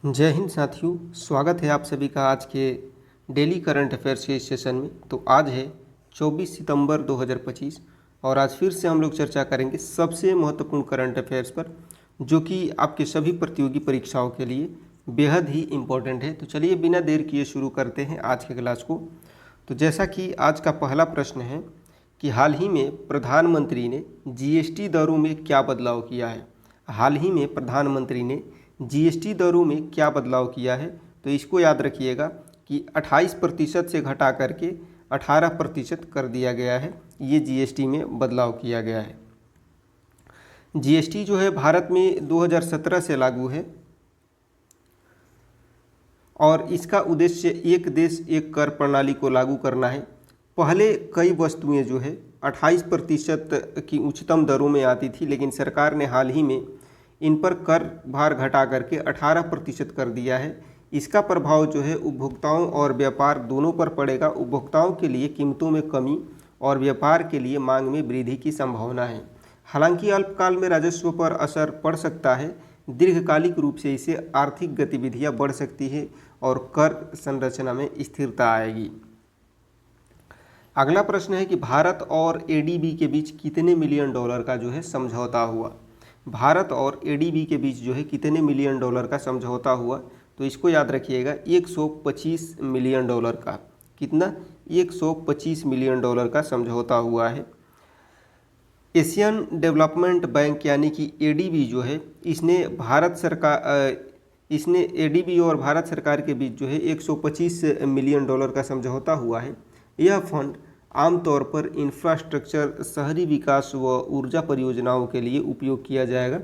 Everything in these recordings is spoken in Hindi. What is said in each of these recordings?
जय हिंद साथियों, स्वागत है आप सभी का आज के डेली करंट अफेयर्स के सेशन में। तो आज है 24 सितंबर 2025 और आज फिर से हम लोग चर्चा करेंगे सबसे महत्वपूर्ण करंट अफेयर्स पर, जो कि आपके सभी प्रतियोगी परीक्षाओं के लिए बेहद ही इम्पोर्टेंट है। तो चलिए बिना देर किए शुरू करते हैं आज के क्लास को। तो जैसा कि आज का पहला प्रश्न है कि हाल ही में प्रधानमंत्री ने जीएसटी दरों में क्या बदलाव किया है। हाल ही में प्रधानमंत्री ने जीएसटी दरों में क्या बदलाव किया है। तो इसको याद रखिएगा कि 28% से घटा करके 18% कर दिया गया है। ये जीएसटी में बदलाव किया गया है। जीएसटी जो है भारत में 2017 से लागू है और इसका उद्देश्य एक देश एक कर प्रणाली को लागू करना है। पहले कई वस्तुएं जो है 28% की उच्चतम दरों में आती थी, लेकिन सरकार ने हाल ही में इन पर कर भार घटा करके 18% कर दिया है। इसका प्रभाव जो है उपभोक्ताओं और व्यापार दोनों पर पड़ेगा। उपभोक्ताओं के लिए कीमतों में कमी और व्यापार के लिए मांग में वृद्धि की संभावना है। हालांकि अल्पकाल में राजस्व पर असर पड़ सकता है, दीर्घकालिक रूप से इससे आर्थिक गतिविधियां बढ़ सकती है और कर संरचना में स्थिरता आएगी। अगला प्रश्न है कि भारत और एडीबी के बीच कितने मिलियन डॉलर का जो है समझौता हुआ। भारत और एडीबी के बीच जो है कितने मिलियन डॉलर का समझौता हुआ। तो इसको याद रखिएगा 125 मिलियन डॉलर का। कितना? 125 मिलियन डॉलर का समझौता हुआ है। एशियन डेवलपमेंट बैंक यानी कि एडीबी जो है इसने एडीबी और भारत सरकार के बीच जो है 125 मिलियन डॉलर का समझौता हुआ है। यह फंड आमतौर पर इंफ्रास्ट्रक्चर, शहरी विकास व ऊर्जा परियोजनाओं के लिए उपयोग किया जाएगा।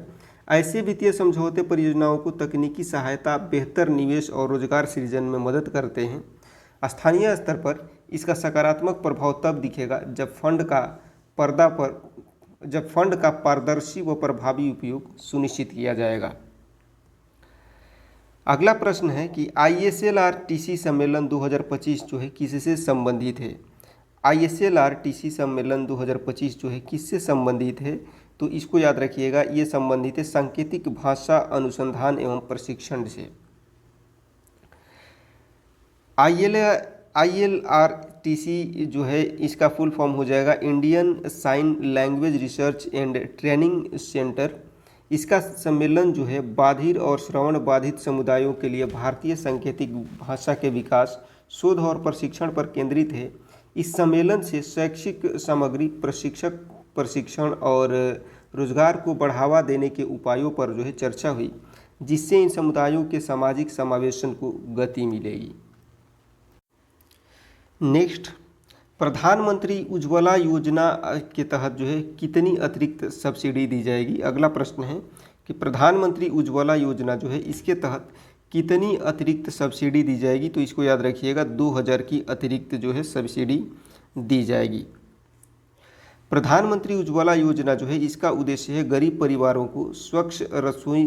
ऐसे वित्तीय समझौते परियोजनाओं को तकनीकी सहायता, बेहतर निवेश और रोजगार सृजन में मदद करते हैं। स्थानीय स्तर पर इसका सकारात्मक प्रभाव तब दिखेगा जब फंड का पारदर्शी व प्रभावी उपयोग सुनिश्चित किया जाएगा। अगला प्रश्न है कि ISLRTC सम्मेलन 2025 जो है किससे संबंधित है। ISLRTC सम्मेलन 2025 जो है किससे संबंधित है। तो इसको याद रखिएगा, ये संबंधित है सांकेतिक भाषा अनुसंधान एवं प्रशिक्षण से। ILRTC जो है इसका फुल फॉर्म हो जाएगा Indian sign language research and training centre. इसका सम्मेलन जो है बाधिर और श्रवण बाधित समुदायों के लिए भारतीय सांकेतिक भाषा के विकास, शोध और प्रशिक्षण पर केंद्रित है। इस सम्मेलन से शैक्षिक सामग्री, प्रशिक्षण और रोजगार को बढ़ावा देने के उपायों पर जो है चर्चा हुई, जिससे इन समुदायों के सामाजिक समावेशन को गति मिलेगी। नेक्स्ट, प्रधानमंत्री उज्ज्वला योजना के तहत जो है कितनी अतिरिक्त सब्सिडी दी जाएगी। अगला प्रश्न है कि प्रधानमंत्री उज्ज्वला योजना जो है इसके तहत कितनी अतिरिक्त सब्सिडी दी जाएगी। तो इसको याद रखिएगा 2000 की अतिरिक्त जो है सब्सिडी दी जाएगी। प्रधानमंत्री उज्ज्वला योजना जो है इसका उद्देश्य है गरीब परिवारों को स्वच्छ रसोई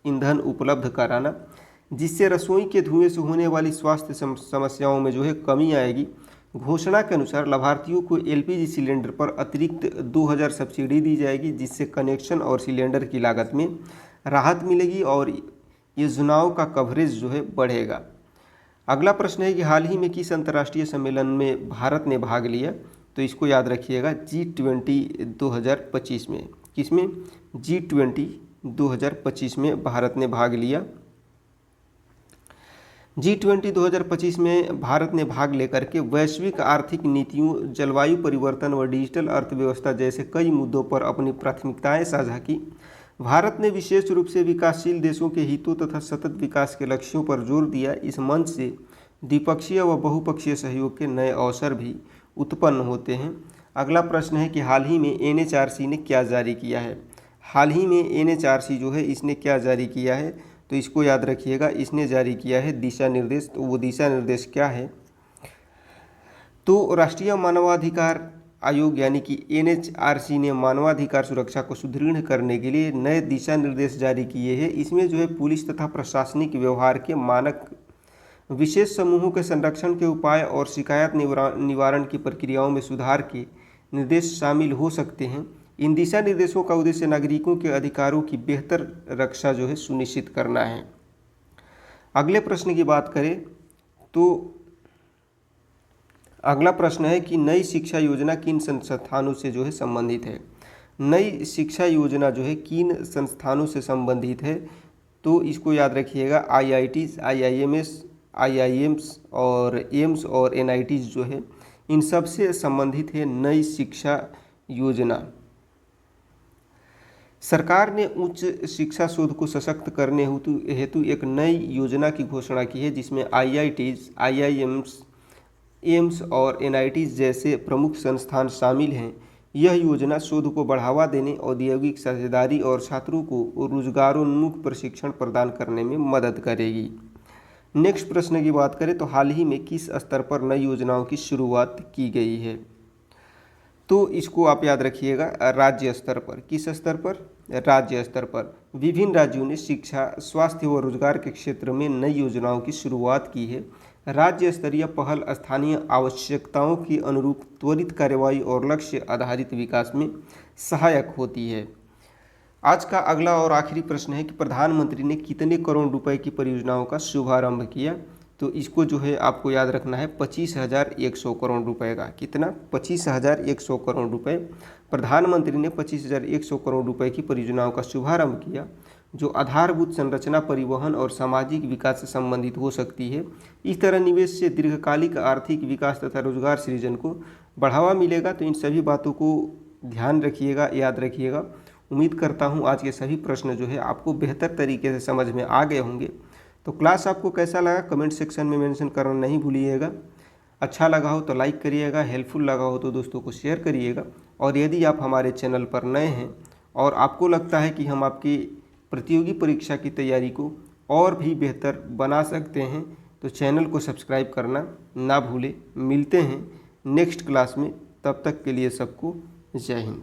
ईंधन उपलब्ध कराना, जिससे रसोई के धुएं से होने वाली स्वास्थ्य समस्याओं में जो है कमी आएगी। घोषणा के अनुसार लाभार्थियों को एलपीजी सिलेंडर पर अतिरिक्त 2000 सब्सिडी दी जाएगी, जिससे कनेक्शन और सिलेंडर की लागत में राहत मिलेगी और योजनाओं का कवरेज जो है बढ़ेगा। अगला प्रश्न है कि हाल ही में किस अंतर्राष्ट्रीय सम्मेलन में भारत ने भाग लिया। तो इसको याद रखिएगा G20 2025 में। किसमें? G20 2025 में भारत ने भाग लिया। G20 2025 में भारत ने भाग लेकर के वैश्विक आर्थिक नीतियों, जलवायु परिवर्तन व डिजिटल अर्थव्यवस्था जैसे कई मुद्दों पर अपनी प्राथमिकताएं साझा की। भारत ने विशेष रूप से विकासशील देशों के हितों तथा सतत विकास के लक्ष्यों पर जोर दिया। इस मंच से द्विपक्षीय व बहुपक्षीय सहयोग के नए अवसर भी उत्पन्न होते हैं। अगला प्रश्न है कि हाल ही में NHRC ने क्या जारी किया है। हाल ही में NHRC जो है इसने क्या जारी किया है। तो इसको याद रखिएगा, इसने जारी किया है दिशा निर्देश। तो वो दिशा निर्देश क्या है। तो राष्ट्रीय मानवाधिकार आयोग यानी कि NHRC ने मानवाधिकार सुरक्षा को सुदृढ़ करने के लिए नए दिशा निर्देश जारी किए हैं। इसमें जो है पुलिस तथा प्रशासनिक व्यवहार के मानक, विशेष समूहों के संरक्षण के उपाय और शिकायत निवारण की प्रक्रियाओं में सुधार के निर्देश शामिल हो सकते हैं। इन दिशा निर्देशों का उद्देश्य नागरिकों के अधिकारों की बेहतर रक्षा जो है सुनिश्चित करना है। अगले प्रश्न की बात करें तो अगला प्रश्न है कि नई शिक्षा योजना किन संस्थानों से जो है संबंधित है। नई शिक्षा योजना जो है किन संस्थानों से संबंधित है, तो इसको याद रखिएगा IITs, IIMs, IIMs और एम्स और NITs जो है इन सब से संबंधित है नई शिक्षा योजना। सरकार ने उच्च शिक्षा शोध को सशक्त करने हेतु एक नई योजना की घोषणा की है जिसमें IITs, IIMs, एम्स और NITs जैसे प्रमुख संस्थान शामिल हैं। यह योजना शोध को बढ़ावा देने, औद्योगिक साझेदारी और छात्रों को रोजगारोन्मुख प्रशिक्षण प्रदान करने में मदद करेगी। नेक्स्ट प्रश्न की बात करें तो हाल ही में किस स्तर पर नई योजनाओं की शुरुआत की गई है, तो इसको आप याद रखिएगा राज्य स्तर पर। किस स्तर पर? राज्य स्तर पर। विभिन्न राज्यों ने शिक्षा, स्वास्थ्य व रोजगार के क्षेत्र में नई योजनाओं की शुरुआत की है। राज्य स्तरीय पहल स्थानीय आवश्यकताओं के अनुरूप त्वरित कार्रवाई और लक्ष्य आधारित विकास में सहायक होती है। आज का अगला और आखिरी प्रश्न है कि प्रधानमंत्री ने कितने करोड़ रुपए की परियोजनाओं का शुभारंभ किया, तो इसको जो है आपको याद रखना है 25,100 करोड़ रुपए का। कितना? 25,100 करोड़ रुपए। प्रधानमंत्री ने 25,100 करोड़ रुपए की परियोजनाओं का शुभारंभ किया जो आधारभूत संरचना, परिवहन और सामाजिक विकास से संबंधित हो सकती है। इस तरह निवेश से दीर्घकालिक आर्थिक विकास तथा रोजगार सृजन को बढ़ावा मिलेगा। तो इन सभी बातों को ध्यान रखिएगा, याद रखिएगा। उम्मीद करता हूँ आज के सभी प्रश्न जो है आपको बेहतर तरीके से समझ में आ गए होंगे। तो क्लास आपको कैसा लगा कमेंट सेक्शन में मेंशन करना नहीं भूलिएगा। अच्छा लगा हो तो लाइक करिएगा, हेल्पफुल लगा हो तो दोस्तों को शेयर करिएगा। और यदि आप हमारे चैनल पर नए हैं और आपको लगता है कि हम आपकी प्रतियोगी परीक्षा की तैयारी को और भी बेहतर बना सकते हैं तो चैनल को सब्सक्राइब करना ना भूलें। मिलते हैं नेक्स्ट क्लास में, तब तक के लिए सबको जय हिंद।